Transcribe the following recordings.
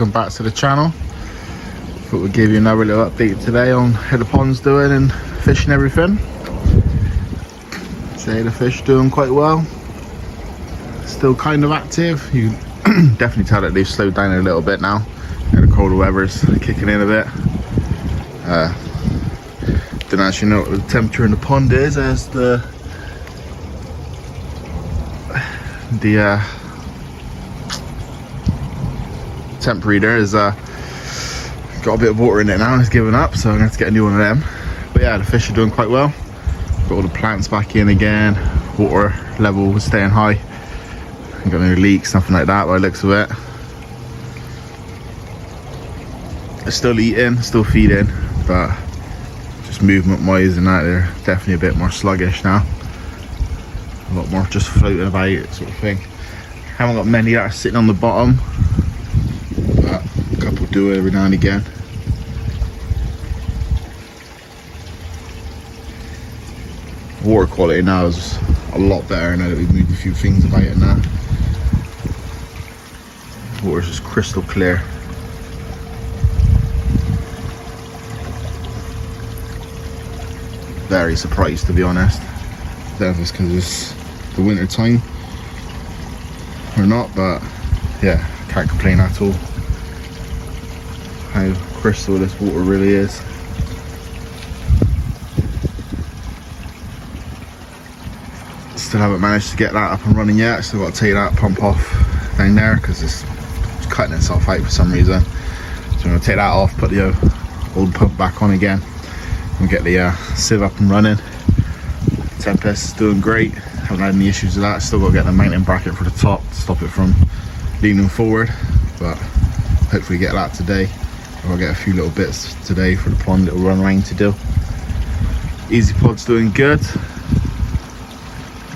welcome back to the channel. Thought we'd give you another little update today on how the pond's doing and fish and everything. Say the fish doing quite well, still kind of active. You definitely tell that they've slowed down a little bit now. The colder weather's kicking in a bit. Don't actually know what the temperature in the pond is, as the temp reader is got a bit of water in it now and it's given up, so I'm gonna have to get a new one of them. But yeah, the fish are doing quite well. Got all the plants back in again, water level was staying high. Ain't got no leaks, nothing like that by the looks of it. They're still eating, still feeding, but just movement wise and that, they're definitely a bit more sluggish now. A lot more just floating about sort of thing. Haven't got many that are sitting on the bottom, but a couple do every now and again. Water quality now is a lot better now that we've moved a few things about it now. Water's just crystal clear. Very surprised, to be honest. I don't know if it's because it's the winter time or not, but yeah, can't complain at all. How crystal this water really is. Still haven't managed to get that up and running yet. Still got to take that pump off down there because it's cutting itself out for some reason. So I'm going to take that off, put the old pump back on again, and get the sieve up and running. Tempest is doing great. Haven't had any issues with that. Still got to get the mounting bracket for the top to stop it from leaning forward, but hopefully get that today. I'll get a few little bits today for the pond, little run around to do. Easy pod's doing good.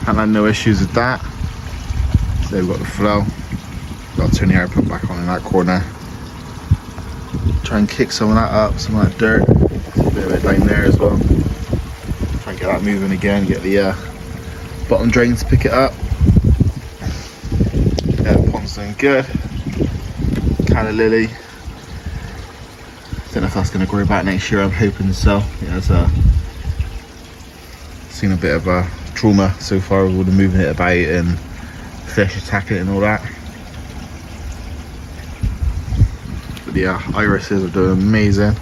Haven't had no issues with that. So we've got the flow. Got to turn the air pump back on in that corner. Try and kick some of that up, some of that dirt. A bit of it down there as well. Try and get that moving again, get the bottom drain to pick it up. Yeah, the pond's doing good. Calla lily. Don't know if that's going to grow back next year, I'm hoping so. Yeah, it's seen a bit of a trauma so far with all the moving it about and fish attacking it and all that. But yeah, irises are doing amazing.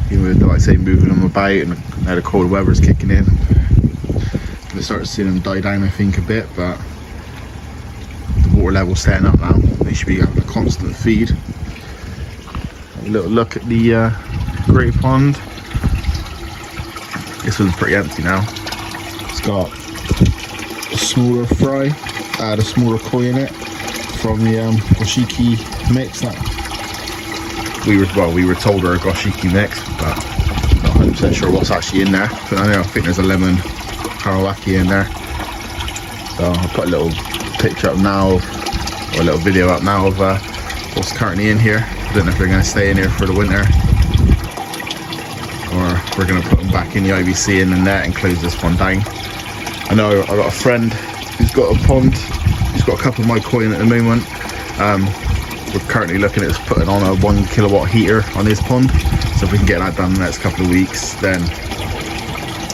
Even with, like I say, moving them about and now the cold weather's kicking in. We start seeing them die down, I think, a bit, but the water level's setting up now. They should be having a constant feed. A little look at the grey pond. This one's pretty empty now. It's got a smaller fry, a smaller koi in it from the goshiki mix. That we were told they're a goshiki mix, but not 100% sure what's actually in there. But I think there's a lemon harawaki in there. So I'll put a little picture up now, or a little video up now of what's currently in here. I don't know if they're going to stay in here for the winter, or we're going to put them back in the IBC in the net and close this one down. I know I've got a friend who's got a pond. He's got a couple of my koi in at the moment. We're currently looking at putting on a 1 kilowatt heater on his pond. So if we can get that done in the next couple of weeks, then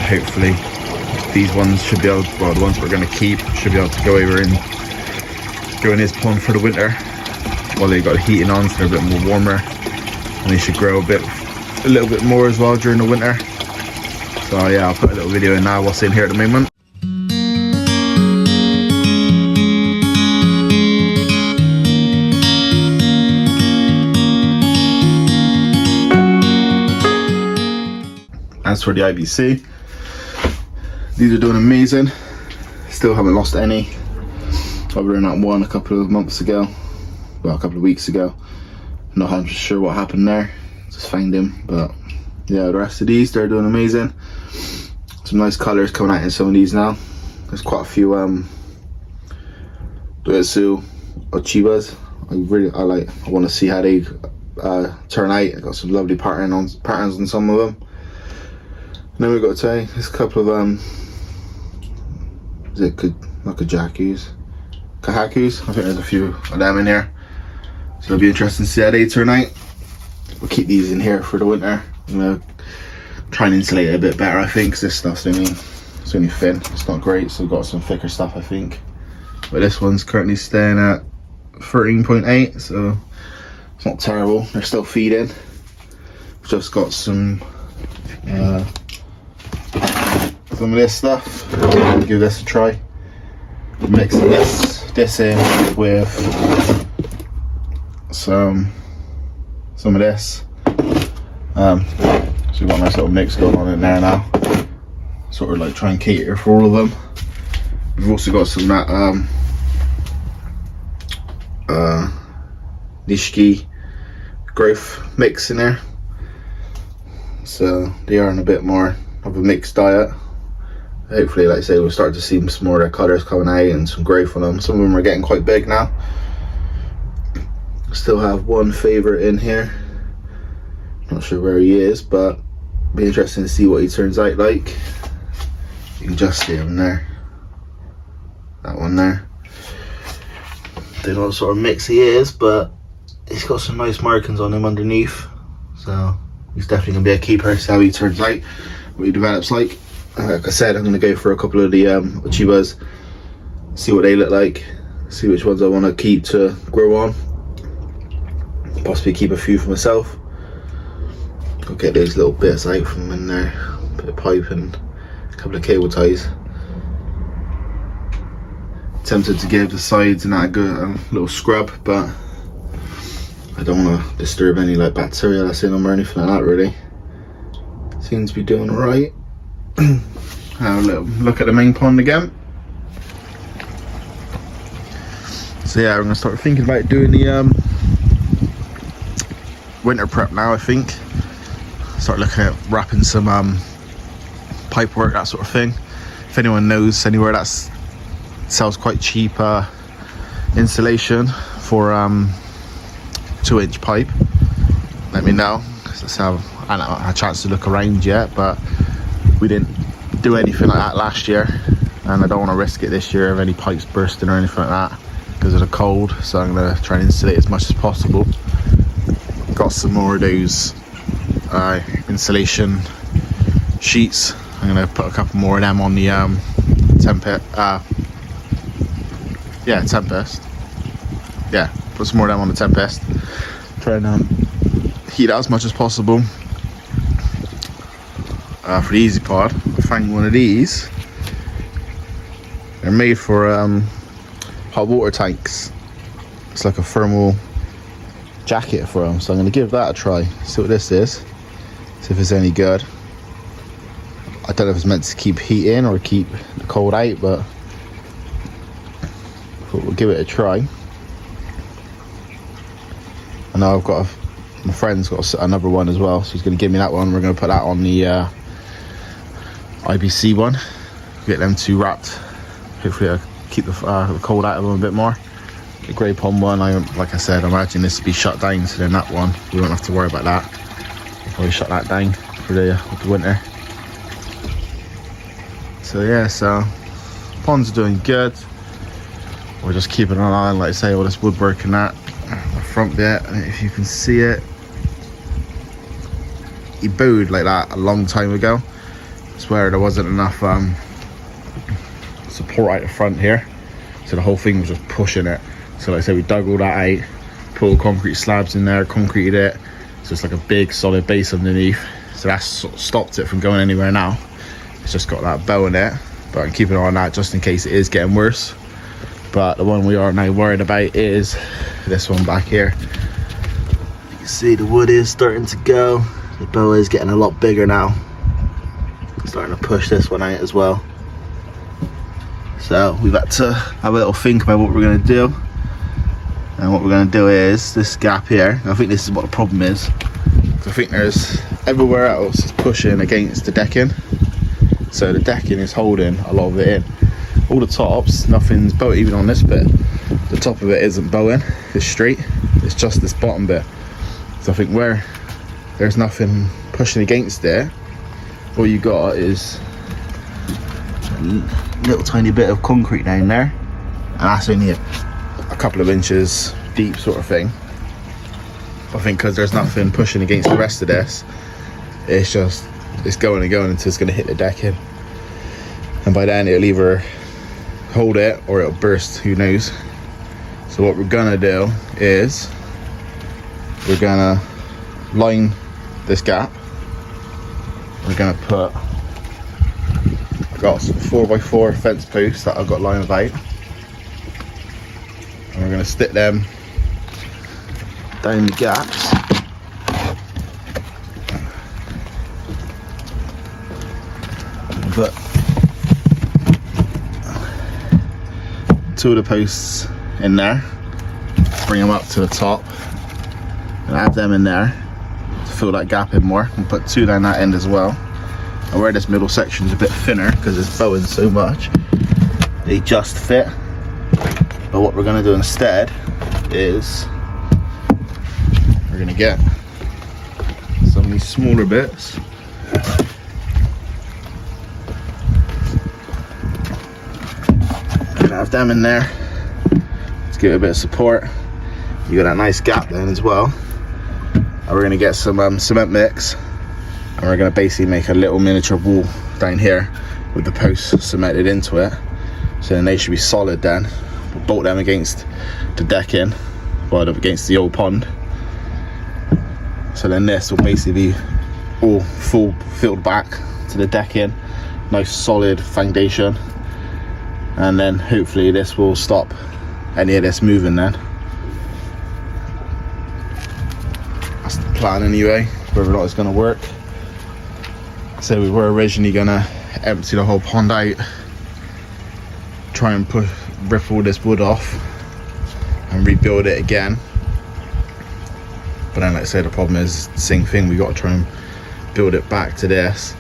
hopefully these ones should be able, well, the ones we're going to keep should be able to go over and go in his pond for the winter. Well, they've got the heating on, so they're a bit more warmer, and they should grow a little bit more as well during the winter. So yeah, I'll put a little video in now what's in here at the moment. As for the IBC, these are doing amazing. Still haven't lost any, other than that one a couple of months ago. Well, a couple of weeks ago. Not 100% sure what happened there. Just found him, but yeah, the rest of these, they're doing amazing. Some nice colours coming out in some of these now. There's quite a few Doetsu or Chibas. I want to see how they turn out. I got some lovely patterns on some of them. And then we've got to say there's a couple of is it not Kajakus? Kahakus? I think there's a few of them in here. So it'll be interesting to see how they turn out. We'll keep these in here for the winter. I'm gonna try and insulate it a bit better, I think, because this stuff's only thin. It's not great, so we've got some thicker stuff, I think. But this one's currently staying at 13.8, so it's not terrible. They're still feeding. Just got some of this stuff. Give this a try. Mixing this in with some of this. So we've got a nice little mix going on in there now. Sort of like try and cater for all of them. We've also got some that Nishiki growth mix in there. So they are in a bit more of a mixed diet. Hopefully, like I say, we'll start to see some more of their colours coming out and some growth on them. Some of them are getting quite big now. Still have one favourite in here. Not sure where he is, but be interesting to see what he turns out like. You can just see him there. That one there. Don't know what sort of mix he is, but he's got some nice markings on him underneath. So he's definitely going to be a keeper. See how he turns out, what he develops like. Like I said, I'm going to go for a couple of the Uchibas, see what they look like, see which ones I want to keep to grow on. Possibly keep a few for myself. I'll get those little bits out from in there, a bit of pipe and a couple of cable ties. Tempted to give the sides and that a good little scrub, but I don't want to disturb any like bacteria that's in them or anything like that really. Seems to be doing alright. Have a little look at the main pond again. So yeah, I'm going to start thinking about doing the winter prep now, I think. Start looking at wrapping some pipe work, that sort of thing. If anyone knows anywhere that sells quite cheap insulation for 2-inch pipe, let me know. Cause I haven't had a chance to look around yet, but we didn't do anything like that last year, and I don't want to risk it this year of any pipes bursting or anything like that because of the cold. So I'm going to try and insulate as much as possible. Got some more of those insulation sheets. I'm going to put a couple more of them on the Tempest. Yeah, put some more of them on the Tempest. Try and heat out as much as possible. For the Easy Pod, I found one of these. They're made for hot water tanks. It's like a thermal jacket for them, so I'm going to give that a try, see what this is, see if it's any good. I don't know if it's meant to keep heat in or keep the cold out, but we'll give it a try. I know my friend's got another one as well, so he's going to give me that one. We're going to put that on the IBC one, get them two wrapped. Hopefully I'll keep the cold out of them a bit more. The grey pond one, like I said, I imagine this will be shut down, so then that one we won't have to worry about that. We'll probably shut that down for the winter. So yeah, so ponds are doing good. We're just keeping an eye on, like I say, all this woodwork and that. The front bit, if you can see it, he bowed like that a long time ago. I swear there wasn't enough support out the front here, so the whole thing was just pushing it. So like I said, we dug all that out, put concrete slabs in there, concreted it, so it's like a big solid base underneath. So that's sort of stopped it from going anywhere now. It's just got that bow in it, but I'm keeping an eye on that just in case it is getting worse. But the one we are now worried about is this one back here. You can see the wood is starting to go. The bow is getting a lot bigger now. Starting to push this one out as well. So we've had to have a little think about what we're going to do. And what we're going to do is this gap here. I think this is what the problem is. I think there's everywhere else is pushing against the decking. So the decking is holding a lot of it in. All the tops, nothing's bowing, even on this bit. The top of it isn't bowing, it's straight. It's just this bottom bit. So I think where there's nothing pushing against it, all you got is a little tiny bit of concrete down there. And that's only a couple of inches deep sort of thing. I think because there's nothing pushing against the rest of this, it's going and going until it's going to hit the decking, and by then it'll either hold it or it'll burst, who knows. So what we're gonna do is we're gonna line this gap. We're gonna put, I've got some 4x4 fence posts that I've got lying about, and we're gonna stick them down the gaps. And put 2 of the posts in there, bring them up to the top, and add them in there to fill that gap in more, and put 2 down that end as well. And where this middle section is a bit thinner because it's bowing so much, they just fit. But what we're going to do instead is we're going to get some of these smaller bits, and have them in there to give it a bit of support. You got that nice gap then as well. And we're going to get some cement mix, and we're going to basically make a little miniature wall down here with the posts cemented into it, so then they should be solid. Then we'll bolt them against the decking, well, against the old pond, so then this will basically be all full filled back to the decking, nice solid foundation, and then hopefully this will stop any of this moving then. That's the plan anyway, whether or not it's going to work. So we were originally going to empty the whole pond out, try and rip all this wood off and rebuild it again. But then, like I say, the problem is the same thing, we got to try and build it back to this,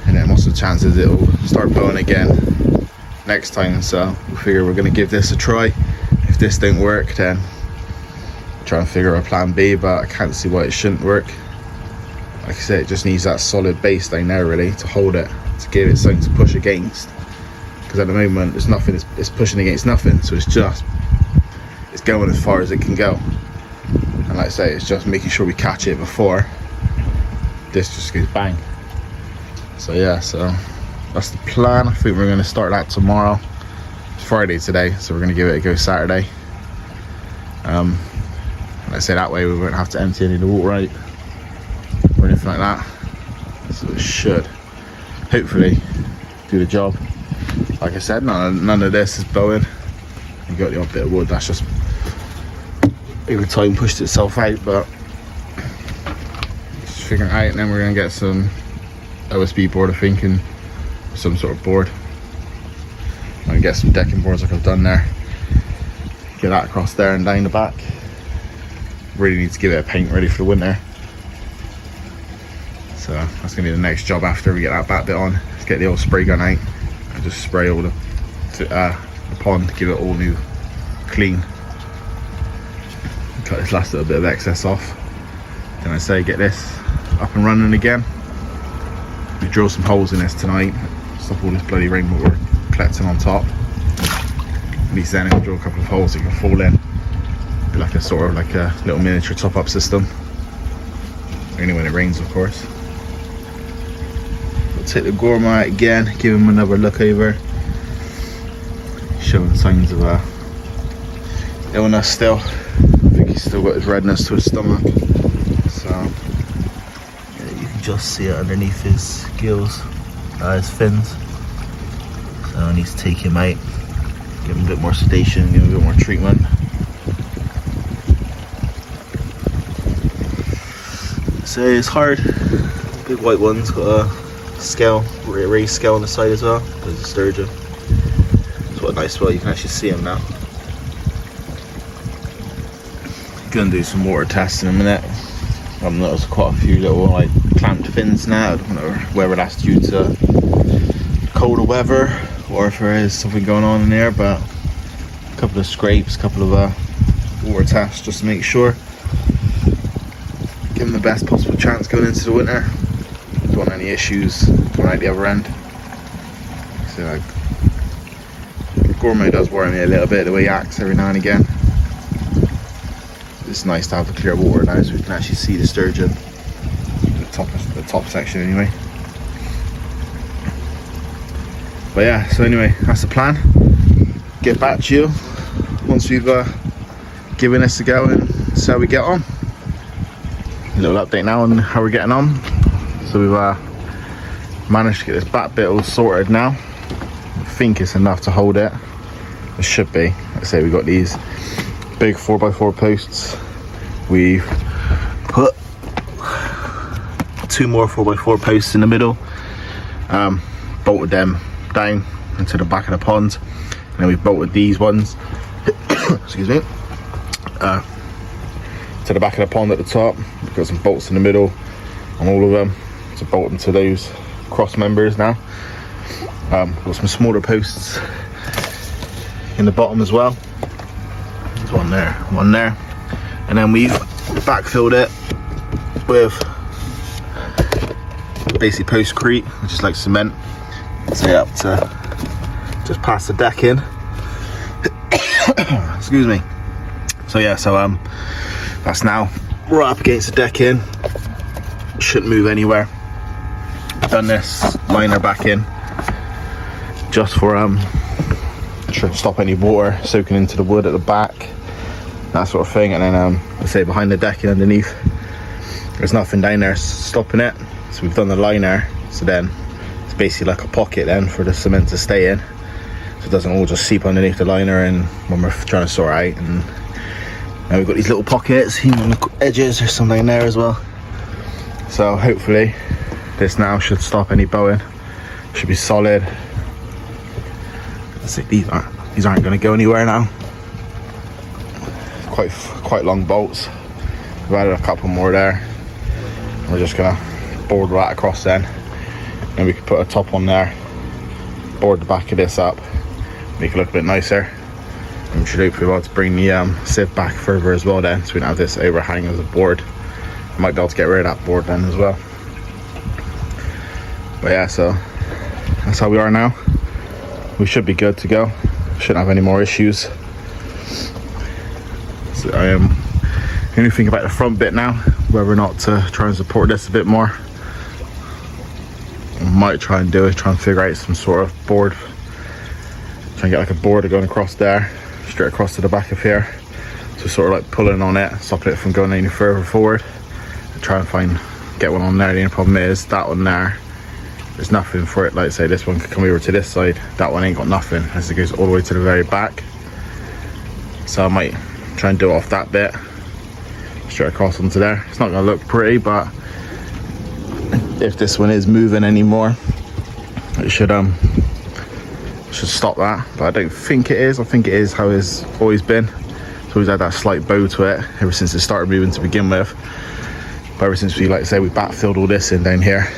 and then what's the chances it'll start blowing again next time. So we figure we're going to give this a try. If this don't work, then try and figure a plan B, but I can't see why it shouldn't work. Like I said, it just needs that solid base down there really to hold it, to give it something to push against, because at the moment there's nothing, it's pushing against nothing, so it's going as far as it can go. And like I say, it's just making sure we catch it before this just goes bang. So yeah, so that's the plan. I think we're going to start that tomorrow. It's Friday today, so we're going to give it a go Saturday. Like I say, that way we won't have to empty any of the water out or anything like that. So it should hopefully do the job. Like I said, none of this is bowing. You got the odd bit of wood that's just over time pushed itself out, but just figuring it out. And then we're going to get some OSB board, I think, and some sort of board. I'm going to get some decking boards like I've done there, get that across there and down the back. Really need to give it a paint ready for the winter. So that's going to be the next job after we get that back bit on. Let's get the old spray gun out and just spray all the pond, give it all new clean. Cut this last little bit of excess off. Then I say get this up and running again. We drill some holes in this tonight, stop all this bloody rainwater collecting on top. At least then it'll drill a couple of holes that can fall in. Be like a sort of like a little miniature top-up system. Only when it rains, of course. We'll take the Gourmet out again, give him another look over. Showing signs of illness still. I think he's still got his redness to his stomach. So yeah, you can just see it underneath his gills, his fins. So I need to take him out, give him a bit more sedation, give him a bit more treatment. So it's hard. Big white one's got a scale, raised scale on the side as well. There's a sturgeon. It's what a nice well, you can actually see him now. Gonna do some water tests in a minute. I've noticed quite a few little like clamped fins now. I don't know whether that's due to colder weather or if there is something going on in there, but a couple of scrapes, a couple of water tests just to make sure. Give them the best possible chance going into the winter. Don't want any issues coming out the other end. So like, Gourmet does worry me a little bit the way he acts every now and again. it's nice to have the clear water now, so we can actually see the sturgeon. The top section anyway. But yeah, so anyway, that's the plan. Get back to you once we've given this a go and see how we get on. A little update now on how we're getting on. So we've managed to get this back bit all sorted now. I think it's enough to hold it. It should be. Like I say, we've got these big 4x4 posts. We've put 2 more 4x4 posts in the middle, bolted them down into the back of the pond, and then we've bolted these ones excuse me, to the back of the pond at the top. We've got some bolts in the middle on all of them to bolt into those cross members now. Got some smaller posts in the bottom as well. There's one there, and then we've backfilled it with basically postcrete, which is like cement, say up to just past the decking. Excuse me. So yeah, so that's now right up against the decking. Shouldn't move anywhere. Done this liner back in just for to stop any water soaking into the wood at the back, that sort of thing. And then I say behind the decking underneath, there's nothing down there stopping it. So we've done the liner, so then it's basically like a pocket then for the cement to stay in, so it doesn't all just seep underneath the liner and when we're trying to sort out. And now we've got these little pockets even on the edges. There's some down there as well. So hopefully this now should stop any bowing. Should be solid. Let's see, these aren't going to go anywhere now. Quite long bolts. We've added a couple more there. We're just gonna board that across then, and we can put a top on there, board the back of this up, make it look a bit nicer, and we should hopefully be able to bring the sieve back further as well then, so we don't have this overhang as a board. I might be able to get rid of that board then as well. But yeah, so that's how we are now. We should be good to go, shouldn't have any more issues. So I am only thinking about the front bit now, whether or not to try and support this a bit more. What I might try and do is try and figure out some sort of board, try and get like a board going across there, straight across to the back of here, so sort of like pulling on it, stopping it from going any further forward, and try and get one on there. The only problem is that one there's nothing for it. Like say this one could come over to this side, that one ain't got nothing as it goes all the way to the very back. So I might try and do it off that bit, straight across onto there. It's not going to look pretty, but if this one is moving anymore, it should stop that. But I don't think it is. I think it is how it's always been. It's always had that slight bow to it ever since it started moving to begin with. But ever since we, like I say, we backfilled all this in down here,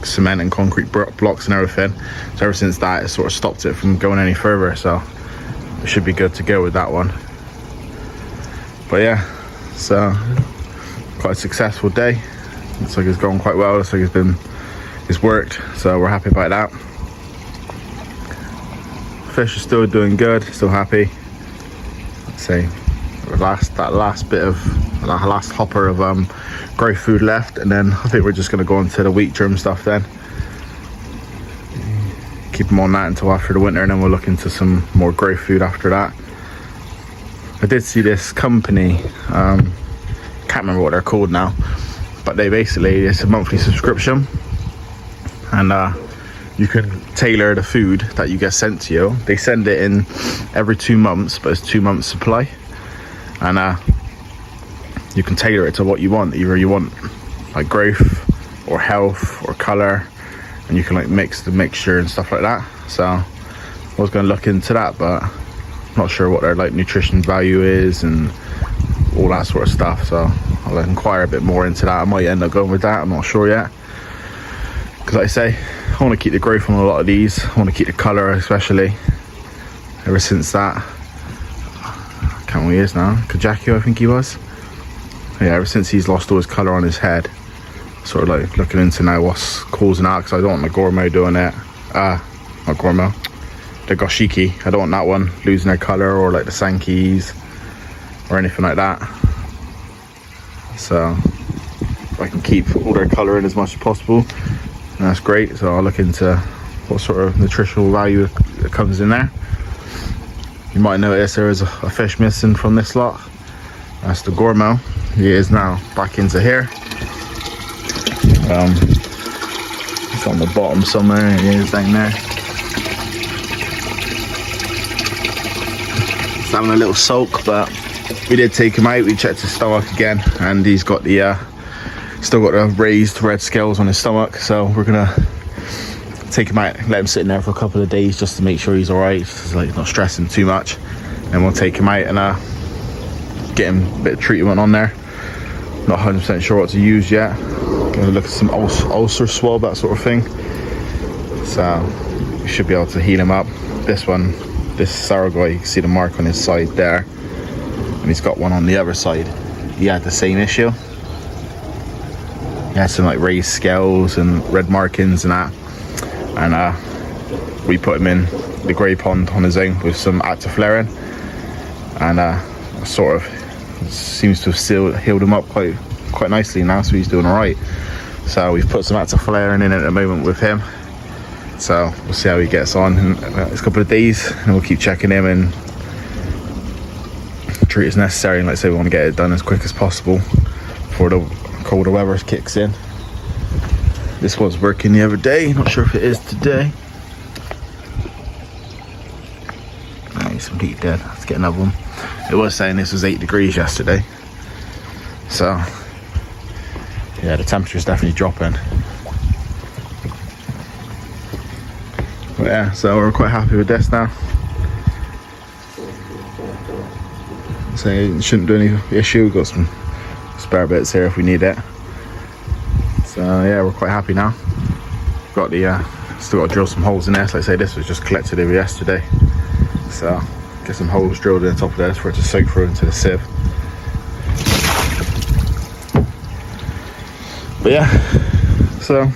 cement and concrete blocks and everything, so ever since that it sort of stopped it from going any further. So it should be good to go with that one. But yeah, so quite a successful day. Looks like it's gone quite well. Looks like it's worked, so we're happy about that. Fish are still doing good, still happy. Let's say that last hopper of growth food left, and then I think we're just going to go on to the wheat germ stuff then. Keep them on that until after the winter, and then we'll look into some more growth food after that. I did see this company, can't remember what they're called now, but they basically, it's a monthly subscription, and you can tailor the food that you get sent to you. They send it in every 2 months, but it's 2 months supply, and you can tailor it to what you want. Either you want like growth or health or color, and you can like mix the mixture and stuff like that. So I was going to look into that, but not sure what their like nutrition value is and all that sort of stuff. So I'll inquire a bit more into that. I might end up going with that, I'm not sure yet, because like I say, I want to keep the growth on a lot of these. I want to keep the color, especially ever since that, I can't remember who he is now, Kajaki I think he was. Yeah, ever since he's lost all his color on his head, sort of like looking into now what's causing that, because I don't want the Gourmet doing it. Not Gourmet, the Goshiki. I don't want that one losing their color, or like the Sankeys or anything like that. so I can keep all their colour in as much as possible, and that's great. So I'll look into what sort of nutritional value that comes in there. You might notice there is a fish missing from this lot. That's the gourmet. He is now back into here. It's on the bottom somewhere. He is down there. He's having a little sulk, but we did take him out. We checked his stomach again, and he's got the still got the raised red scales on his stomach. So we're gonna take him out, let him sit in there for a couple of days just to make sure he's all right, so he's not stressing too much. And we'll take him out and get him a bit of treatment on there. Not 100% sure what to use yet. Gonna look at some ulcer swab, that sort of thing. So we should be able to heal him up. This Saragoy, you can see the mark on his side there, and he's got one on the other side. He had the same issue. He had some like raised scales and red markings and that. And we put him in the grey pond on his own with some actiflarin, and sort of seems to have still healed him up quite nicely now, so he's doing all right. So we've put some actiflarin in at the moment with him, so we'll see how he gets on in the next couple of days, and we'll keep checking him and treat as necessary. And like I say, we want to get it done as quick as possible before the colder weather kicks in. This was working the other day, not sure if it is today. He's completely dead. Let's get another one. It was saying this was 8 degrees yesterday, so yeah, the temperature's definitely dropping. But yeah, so we're quite happy with this now. So it shouldn't do any issue. We've got some spare bits here if we need it. So yeah, we're quite happy now. Got the still got to drill some holes in there. So like I say, this was just collected over yesterday, so get some holes drilled in the top of this for it to soak through into the sieve. But yeah, so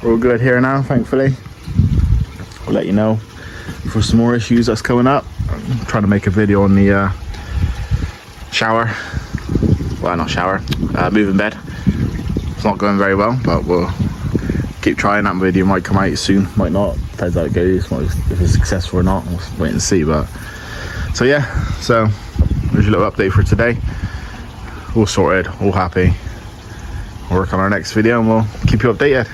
we're all good here now, thankfully. I'll let you know for some more issues that's coming up. I'm trying to make a video on the shower. Well, not shower, moving bed. It's not going very well, but we'll keep trying. That video might come out soon, might not, depends how it goes, if it's successful or not. We'll wait and see. But so yeah, so there's your little update for today. All sorted, all happy. We'll work on our next video and we'll keep you updated.